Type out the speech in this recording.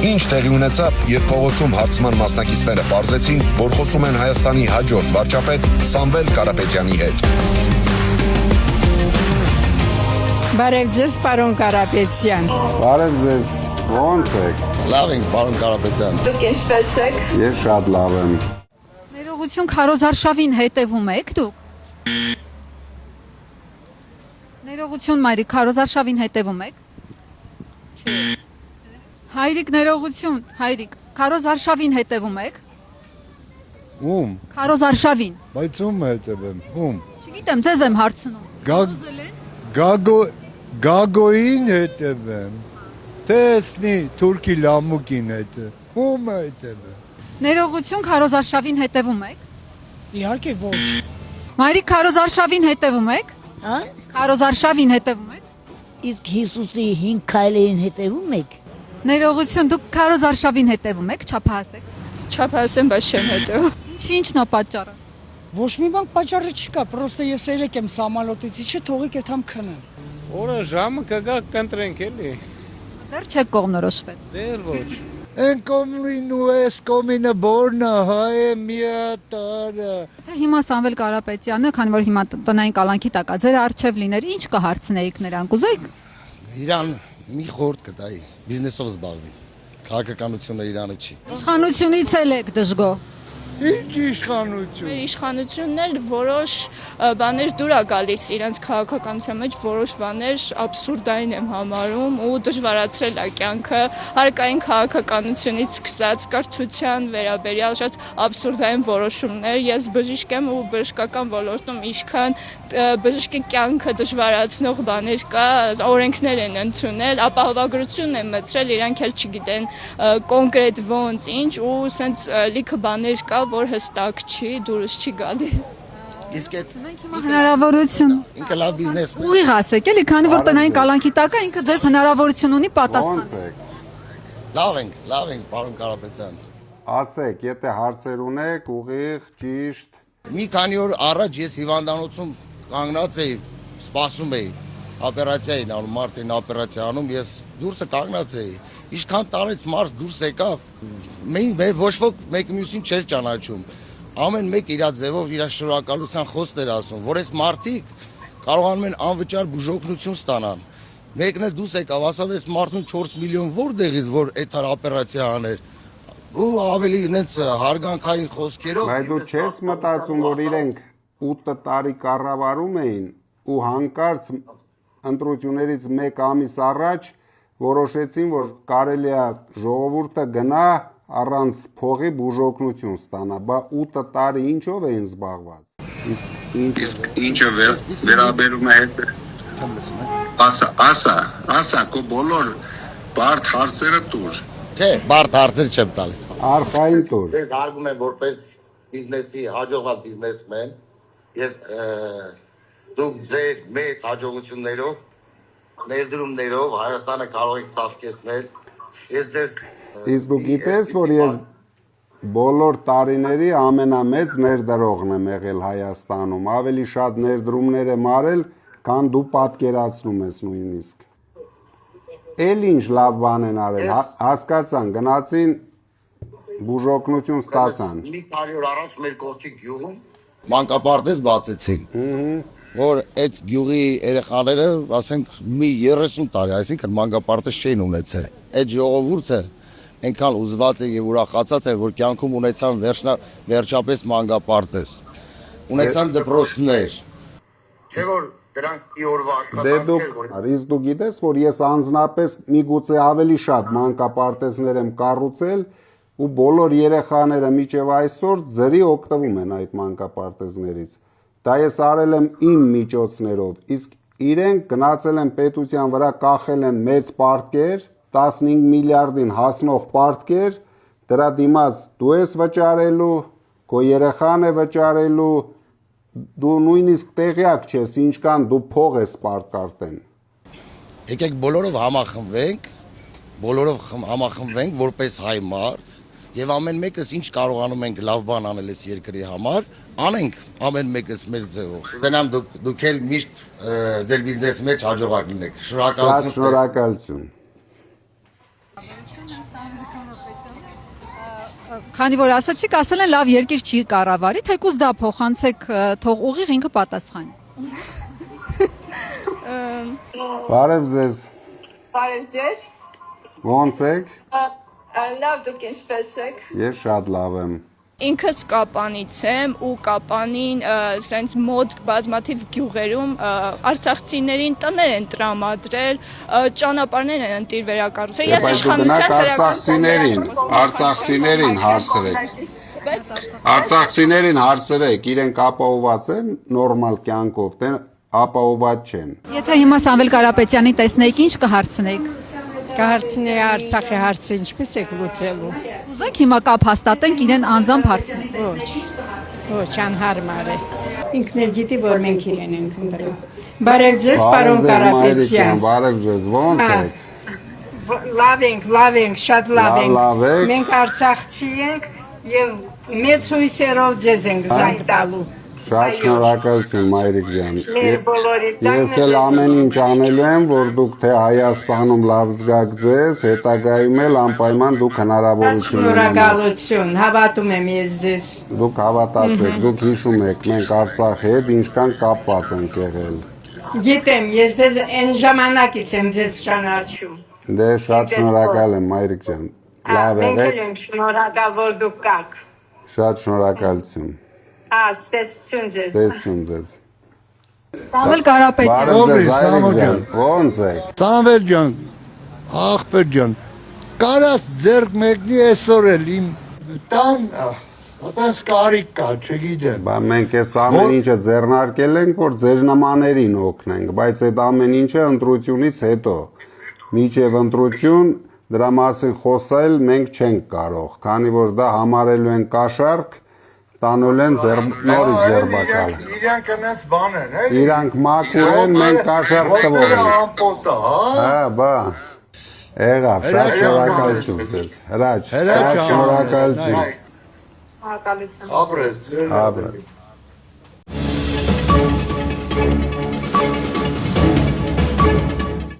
Ինչ տեղի ունեցավ, երբ փողոցում հարցման մասնակիցները պարզեցին, որ խոսում են Հայաստանի հաջորդ վարչապետ Սամվել Կարապետյանի հետ։ Բարև ձեզ, պարոն Կարապետյան։ Բարև ձեզ, ո՞նց եք։ Լավ ենք, պարոն Կարապետյան։ Դուք ինչպե՞ս եք։ Ես շատ լավ եմ։ Ներողություն, Քարոզարշավին հետևում եք դուք։ Ներողություն, Մարի, Քարոզարշավին հետևում եք։ Հայրիկ, ներողություն, Հայրիկ, Քարոզարշավին հետևում եք։ Ում։ Քարոզարշավին։ Բայց ում հետևեմ, ում։ Չգիտեմ, ձեզ եմ հարցնում։ Գագոին հետևեմ։ Տեսնի, թուրքի լամուկին հետևեմ։ Ում հետևեմ։ Ներողություն, Քարոզարշավին հետևում եք։ Իհարկե ոչ։ Մարի, Քարոզարշավին հետևում եք։ Հա? Քարոզարշավին հետևում եք։ Իսկ Հիսուսի 5 քայլերին հետևում եք։ Ներողություն, դուք Քարոզարշավին հետևում եք, չափահաս եք։ Չափահաս եմ, բայց չեմ հետևում։ Ինչն է պատճառը։ Ոչ մի բան պատճառը չկա, պրոստը ես երեք եմ սամալոտից, չէ՞ թողեք այդամ քնեմ։ Օրը ժամը կգա կընտրենք էլի։ Դեռ չեք կողմնորոշվել։ Դեռ ոչ։ Են կոմին ու ես կոմինը բորնը հայ է միատարը։ Թե հիմա Սամվել Կարապետյանը, քանի որ հիմա տնային կալանքի տակ է, ձեր արչև լիներ, ինչ կհարցնեիք նրան, կուզեիք։ Իրան մի խորտ կտայի, բիզնեսով զբաղվի։ Քաղաքականությունը Իրանը չի։ Իշխանությունից էլ եք դժգո։ Ինչ իշխանություն։ Մեր իշխանությունն էլ որոշ բաներ դուր է գալիս իրենց քաղաքականության մեջ, որոշ բաներ աբսուրդային եմ համարում ու դժվարացրել է կյանքը հարկային քաղաքականությունից սկսած կրթության վերաբերյալ շատ աբսուրդային որոշումներ։ Ես բժիշկ եմ ու բժշկական ոլորտում ինչքան բժշկի կյանքը դժվարացնող բաներ կա, օրենքներ են ընդունել, ապահովագրություն են մտցրել, իրանք էլ չգիտեն կոնկրետ ոնց ինչ ու սենց լիքը բաներ կա, որ հստակ չի, դուրս չի գալիս։ Իսկ այդ Հնարավորություն։ ինքը լավ բիզնես։ Ուղիղ ասեք, էլի, քանի որ տնային կալանքի տակ է, ինքը ձեզ հնարավորություն ունի Ո՞նց պատասխանել։ եք։ Լավ ենք, պարոն Կարապետյան։ Ասեք, եթե հարցեր ունեք, ուղիղ, ճիշտ։ Մի քանի օր առաջ ես հիվանդանոցում կանգնած էի, սպասում էի, օպերացիա էին անում, մարդ էին օպերացիա անում, ես դուրսը կանգնած էի։ Ինչքան տարեց մարդ դուրս եկավ, մենք ոչ ոք մեկ մյուսին չէր ճանաչում։ Ամեն մեկ իր ձևով իր շնորհակալության խոսքեր ասում, որ այս մարդիկ կարողանում են անվճար բուժօգնություն ստանան։ Մեկն էլ դուրս եկավ, ասավ այս մարդուն 4 միլիոն որտեղից որ այդ օպերացիա աներ։ Ու ավելի նենց հարգանքային խոսքերով։ Բայց դու չես մտածում, որ իրենք 8 տարի կառավարում էին ու հանկարծ ընտրություններից 1 ամիս առաջ որոշեցին, որ կարելի է ժողովուրդը գնա առանց փողի բուժօգնություն ստանա, բա 8 տարի ինչով էին զբաղված։ Իսկ ինչը վերաբերում է հետ ասա, քո բոլոր բարդ հարցերը տուր։ Չէ, բարդ հարցեր չեմ տալիս։ Արխային տուր։ Ես հարգում եմ որպես բիզնեսի հաջողված բիզնեսմեն եւ դուք ձեր մեծ հաջողություններով, ներդրումներով Հայաստանը կարող եք ցավկեսնել։ Ես ձեզ Իսկ դու գիտես, որ ես բոլոր տարիների ամենամեծ ներդրողն եմ եղել Հայաստանում, ավելի շատ ներդրումներ եմ արել, քան դու պատկերացնում ես նույնիսկ։ Էլ ինչ լավ բան են արել, հասկացան, գնացին բուժօգնություն ստացան։ մի տարի օր առաջ մեր կողքի գյուղում մանկապարտեզ բացեցին, որ այդ գյուղի երեխաները, ասենք, մի 30 տարի, այսինքն մանկապարտեզ չէին ունեցել։ Այդ ժողովուրդը այնքան ուզված է եւ ուրախացած է, որ կյանքում ունեցան վերջապես մանկապարտեզ։ Ունեցան դպրոցներ։ Չէ՞ որ դրանք ի օրվա աշխատանք չէր, որ Իսկ դու գիտես, որ ես անձնապես միգուցե ավելի շատ մանկապարտեզներ եմ կառուցել ու բոլոր երեխաները մինչև այսօր ձրի օգտվում են այդ մանկապարտեզներից։ Դա ես արել եմ իմ միջոցներով, իսկ իրենք գնացել են պետության վրա կախել են մեծ պարտքեր, 15 միլիարդին հասնող պարտքեր, դրա դիմաց դու ես վճարելու, քո երեխան է վճարելու, դու նույնիսկ տեղյակ չես ինչքան դու փող ես պարտքարտեն։ Եկեք բոլորով համախմբվենք որպես հայ մարդ եւ ամեն մեկս ինչ կարողանում ենք լավ բան անել այս երկրի համար, անենք ամեն մեկս մեր ձևով։ Դենամ դուք էլ միշտ դեր բիզնես մեջ հաջողակ լինեք։ Շնորհակալություն։ Շնորհակալություն։ Քանի որ ասացիք, ասել են լավ երկիր չի կառավարի, թեկուզ դա փոխանցեք, թող ուղիղ ինքը պատասխանի։ Բարև ձեզ։ Բարև ձեզ։ Ոնց եք։ Լավ, դուք ինչպես եք։ Ես շատ լավ եմ։ Ինքս Կապանից եմ ու Կապանին սենց մոտ բազմաթիվ գյուղերում արցախցիներին տներ են տրամադրել, ճանապարհներ են ընտիր վերակառուցել։ Ես իշխանության արցախցիներին հարցրեք։ Արցախցիներին հարցրեք, իրենք ապահոված են նորմալ կյանքով, թե ապահոված չեն։ Եթե հիմա Սամվել Կարապետյանի տեսնեիք, ինչ կհարցնեիք։ Կհարցնեի Արցախի հարցը ինչպես եք լուծելու։ Ուզեք հիմա կապ հաստատենք, իրեն անձամբ հարցնենք։ Ոչ, անհարմար է։ Ինքն էլ գիտի, որ մենք իրեն ենք ընտրում։ Բարև ձեզ, պարոն Կարապետյան։ Բարև ձեզ, ոնց եք։ Լավ ենք, շատ լավ Լավ ենք։ եք։ Մենք Արցախցի ենք եւ մեծ հույսերով ձեզ ենք զանգ տալու։ Շատ շնորհակալություն մայրիկ ջան։ Մեր բոլորի Ես էլ ամեն ինչ անելու եմ, որ դուք թե Հայաստանում լավ զգաք ձեզ, հետագայում էլ անպայման դուք հնարավորություն ունենաք։ Շնորհակալություն, հավատում եմ ես ձեզ։ Դուք հավատացեք, դուք հիշում եք, մենք Արցախի հետ ինչքան կապված ենք եղել։ Գիտեմ, ես դες այն ժամանակից եմ ձեզ ճանաչում։ Դե շատ շնորհակալ եմ մայրիկ ջան։ Լավ Մենք եղեք, էլ ենք շնորհակալ, որ դուք կաք։ շատ շնորհակալություն։ Ստեսություն ձեզ։ Տեսություն ձեզ։ Սամվել Կարապետյան։ Բարև ձեզ այրիկ ջան, ոնց եք։ Սամվել ջան, աղբեր ջան, կարաս ձերք մեկնի այսօր էլ իմ տան, ոտես կարիք կա, չգիտեմ։ Բա մենք այս ամեն ինչը ձեռնարկել ենք, որ ձեր նմաներին օգնենք, բայց այդ ամեն ինչը ընտրությունից հետո։ Մինչև ընտրություն դրա մասին խոսել մենք չենք կարող, քանի որ դա համարելու են կաշառք, տանուլ են նորից ձերբակալ։ Իրանք անես բան են, էլի։ Իրանք մաքուր են, մենք կաշառք տվող ենք։ Ամպոտա, հա։ Հա, բա։ Եղավ, շատ շնորհակալություն ձեզ։ Հրաչ, շատ շնորհակալություն։ Ապրես։ Ապրես։